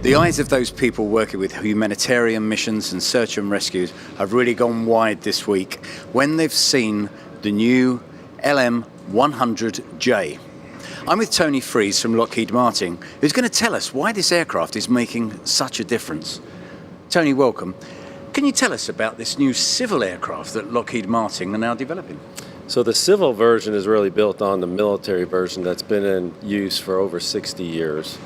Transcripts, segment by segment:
The eyes of those people working with humanitarian missions and search and rescues have really gone wide this week when they've seen the new LM-100J. I'm with Tony Frese from Lockheed Martin, who's going to tell us why this aircraft is making such a difference. Tony, welcome. Can you tell us about this new civil aircraft that Lockheed Martin are now developing? So the civil version is really built on the military version that's been in use for over 60 years.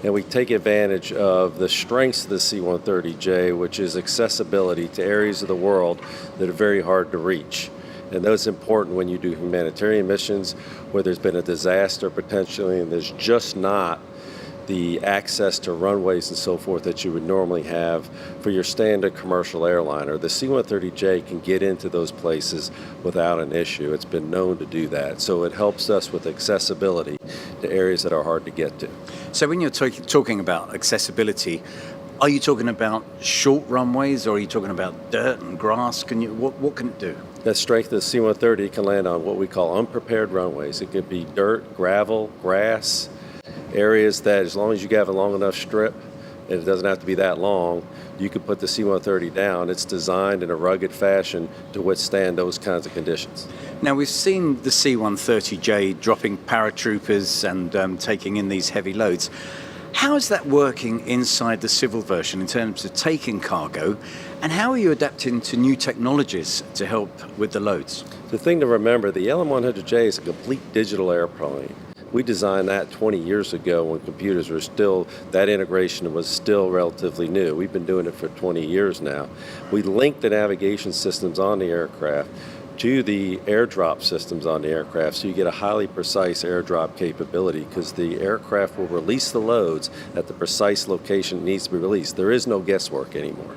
And we take advantage of the strengths of the C-130J, which is accessibility to areas of the world that are very hard to reach. And that's important when you do humanitarian missions where there's been a disaster potentially and there's just not the access to runways and so forth that you would normally have for your standard commercial airliner. The C-130J can get into those places without an issue. It's been known to do that. So it helps us with accessibility to areas that are hard to get to. So when you're talking about accessibility, are you talking about short runways or are you talking about dirt and grass? What can it do? That strength of the C-130 can land on what we call unprepared runways. It could be dirt, gravel, grass, areas that as long as you have a long enough strip, and it doesn't have to be that long, you could put the C-130 down. It's designed in a rugged fashion to withstand those kinds of conditions. Now we've seen the C-130J dropping paratroopers and taking in these heavy loads. How is that working inside the civil version in terms of taking cargo, and how are you adapting to new technologies to help with the loads? The thing to remember, the LM-100J is a complete digital airplane. We designed that 20 years ago when computers were still, that integration was still relatively new. We've been doing it for 20 years now. We linked the navigation systems on the aircraft to the airdrop systems on the aircraft, so you get a highly precise airdrop capability because the aircraft will release the loads at the precise location it needs to be released. There is no guesswork anymore.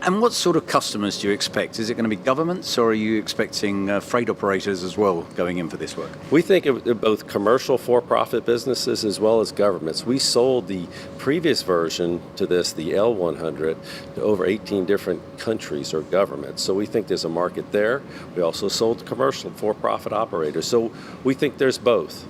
And what sort of customers do you expect? Is it going to be governments or are you expecting freight operators as well going in for this work? We think of both commercial for-profit businesses as well as governments. We sold the previous version to this, the L-100, to over 18 different countries or governments. So we think there's a market there. We also sold commercial for-profit operators. So we think there's both.